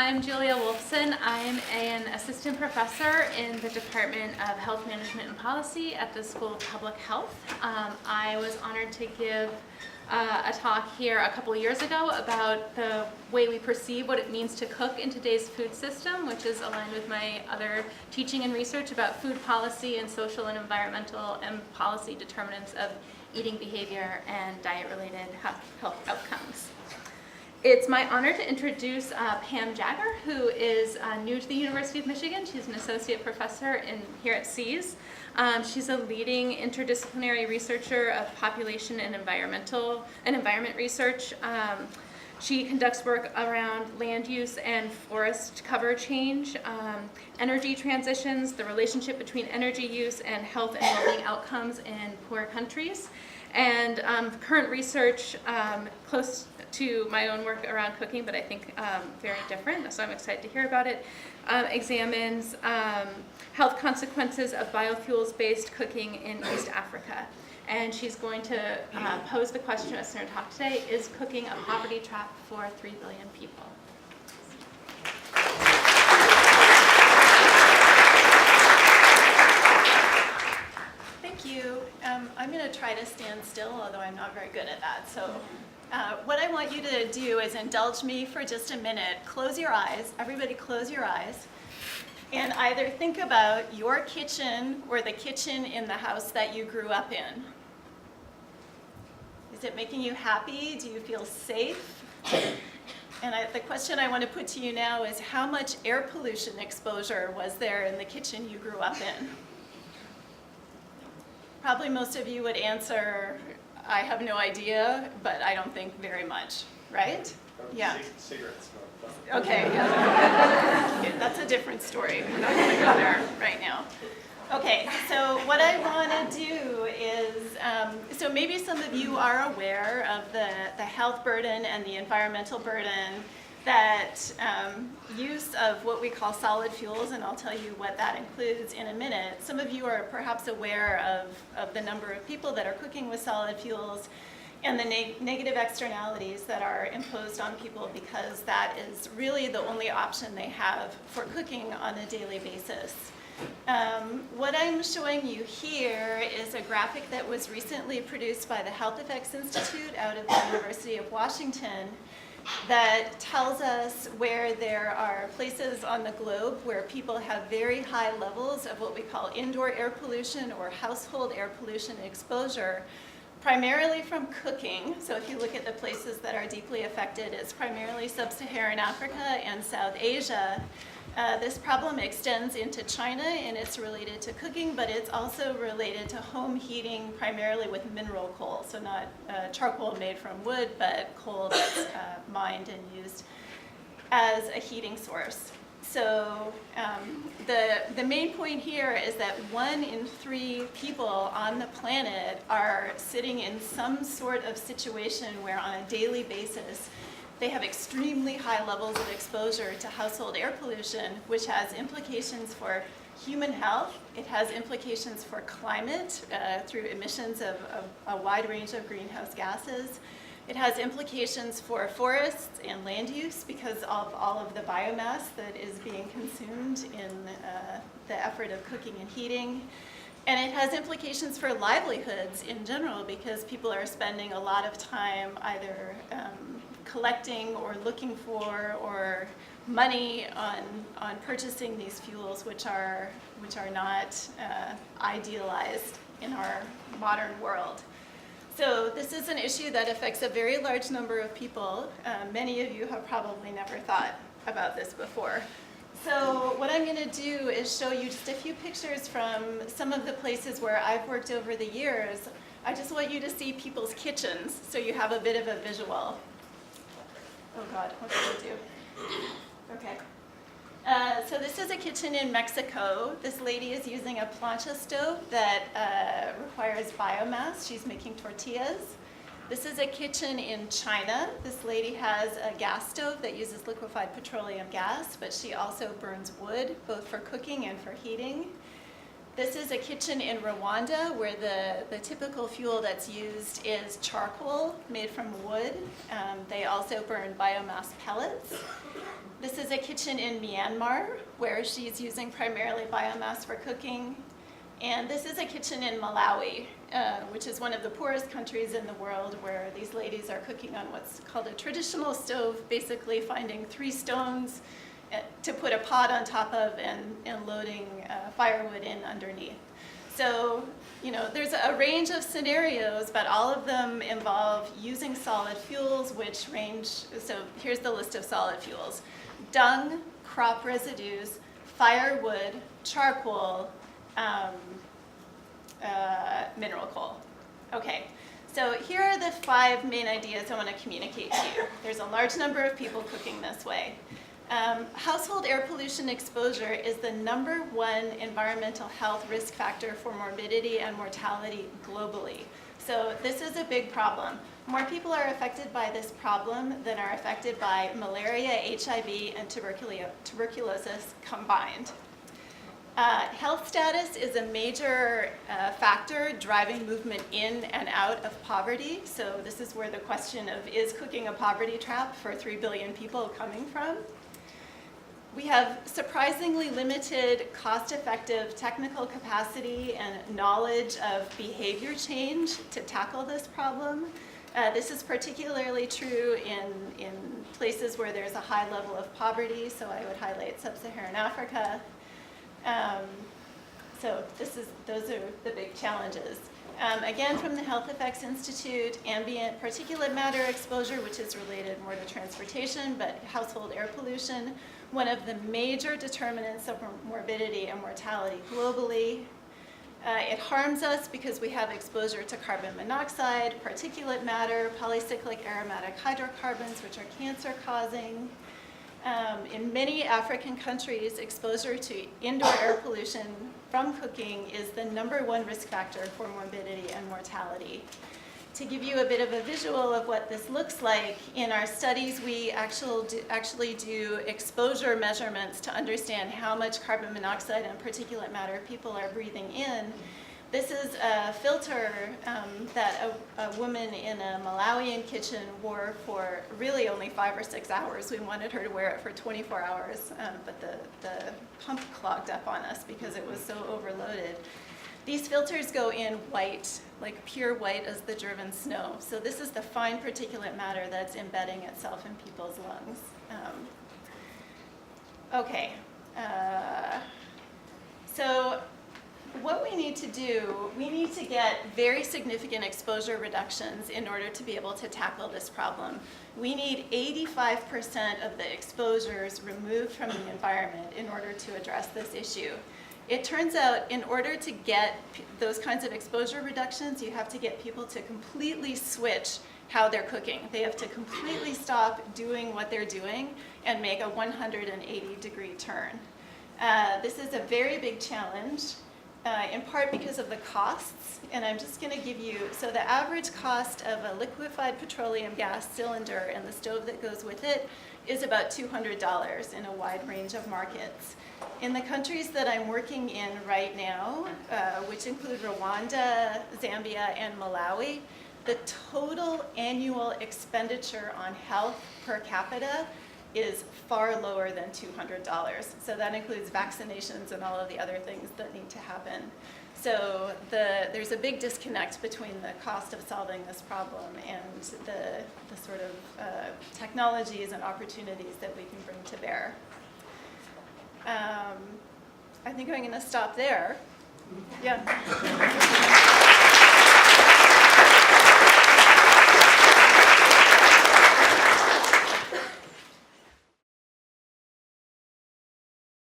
I'm Julia Wolfson. I'm an assistant professor in the Department of Health Management and Policy at the School of Public Health. I was honored to give a talk here a couple of years ago about the way we perceive what it means to cook in today's food system, which is aligned with my other teaching and research about food policy and social and environmental and policy determinants of eating behavior and diet-related health outcomes. It's my honor to introduce Pam Jagger, who is new to the University of Michigan. She's an associate professor here at SEAS. She's a leading interdisciplinary researcher of population and environment research. She conducts work around land use and forest cover change, energy transitions, the relationship between energy use and health and well-being outcomes in poor countries. And current research, close to my own work around cooking, but I think very different, so I'm excited to hear about it, examines health consequences of biofuels-based cooking in East Africa. And she's going to pose the question at her talk today: is cooking a poverty trap for 3 billion people? Thank you. I'm going to try to stand still, although I'm not very good at that. So what I want you to do is indulge me for just a minute. Close your eyes. Everybody close your eyes. And either think about your kitchen or the kitchen in the house that you grew up in. Is it making you happy? Do you feel safe? And the question I want to put to you now is, how much air pollution exposure was there in the kitchen you grew up in? Probably most of you would answer, I have no idea, but I don't think very much, right? Yeah. Cigarettes. Okay, yeah. That's a different story. We're not going to go there right now. Okay, so what I want to do is, so maybe some of you are aware of the health burden and the environmental burden that use of what we call solid fuels, and I'll tell you what that includes in a minute. Some of you are perhaps aware of the number of people that are cooking with solid fuels and the negative externalities that are imposed on people, because that is really the only option they have for cooking on a daily basis. What I'm showing you here is a graphic that was recently produced by the Health Effects Institute out of the University of Washington that tells us where there are places on the globe where people have very high levels of what we call indoor air pollution or household air pollution exposure, primarily from cooking. So if you look at the places that are deeply affected, it's primarily sub-Saharan Africa and South Asia. This problem extends into China, and it's related to cooking, but it's also related to home heating, primarily with mineral coal. So not charcoal made from wood, but coal that's mined and used as a heating source. So the main point here is that 1 in 3 people on the planet are sitting in some sort of situation where on a daily basis they have extremely high levels of exposure to household air pollution, which has implications for human health. It has implications for climate through emissions of a wide range of greenhouse gases. It has implications for forests and land use because of all of the biomass that is being consumed in the effort of cooking and heating. And it has implications for livelihoods in general, because people are spending a lot of time either collecting or looking for or money on purchasing these fuels, which are not idealized in our modern world. So this is an issue that affects a very large number of people. Many of you have probably never thought about this before. So what I'm going to do is show you just a few pictures from some of the places where I've worked over the years. I just want you to see people's kitchens so you have a bit of a visual. Oh God, what did I do? Okay. So this is a kitchen in Mexico. This lady is using a plancha stove that requires biomass. She's making tortillas. This is a kitchen in China. This lady has a gas stove that uses liquefied petroleum gas, but she also burns wood, both for cooking and for heating. This is a kitchen in Rwanda where the typical fuel that's used is charcoal made from wood. They also burn biomass pellets. This is a kitchen in Myanmar where she's using primarily biomass for cooking. And this is a kitchen in Malawi, which is one of the poorest countries in the world, where these ladies are cooking on what's called a traditional stove, basically finding 3 stones to put a pot on top of and loading firewood in underneath. So, you know, there's a range of scenarios, but all of them involve using solid fuels, which range, so here's the list of solid fuels: dung, crop residues, firewood, charcoal, mineral coal. Okay, so here are the 5 main ideas I want to communicate to you. There's a large number of people cooking this way. Household air pollution exposure is the #1 environmental health risk factor for morbidity and mortality globally. So this is a big problem. More people are affected by this problem than are affected by malaria, HIV, and tuberculosis combined. Health status is a major factor driving movement in and out of poverty. So this is where the question of is cooking a poverty trap for 3 billion people coming from. We have surprisingly limited cost-effective technical capacity and knowledge of behavior change to tackle this problem. This is particularly true in places where there's a high level of poverty, so I would highlight sub-Saharan Africa. So those are the big challenges. Again, from the Health Effects Institute, ambient particulate matter exposure, which is related more to transportation, but household air pollution, one of the major determinants of morbidity and mortality globally. It harms us because we have exposure to carbon monoxide, particulate matter, polycyclic aromatic hydrocarbons, which are cancer-causing. In many African countries, exposure to indoor air pollution from cooking is the #1 risk factor for morbidity and mortality. To give you a bit of a visual of what this looks like, in our studies we actually do exposure measurements to understand how much carbon monoxide and particulate matter people are breathing in. This is a filter that a woman in a Malawian kitchen wore for really only 5 or 6 hours. We wanted her to wear it for 24 hours, but the pump clogged up on us because it was so overloaded. These filters go in white, like pure white as the driven snow. So this is the fine particulate matter that's embedding itself in people's lungs. Okay, so what we need to do, we need to get very significant exposure reductions in order to be able to tackle this problem. We need 85% of the exposures removed from the environment in order to address this issue. It turns out in order to get those kinds of exposure reductions, you have to get people to completely switch how they're cooking. They have to completely stop doing what they're doing and make a 180-degree turn. This is a very big challenge. In part because of the costs, and I'm just going to give you, so the average cost of a liquefied petroleum gas cylinder and the stove that goes with it is about $200 in a wide range of markets. In the countries that I'm working in right now, which include Rwanda, Zambia, and Malawi, the total annual expenditure on health per capita is far lower than $200. So that includes vaccinations and all of the other things that need to happen. So there's a big disconnect between the cost of solving this problem and the sort of technologies and opportunities that we can bring to bear. I think I'm going to stop there. Yeah.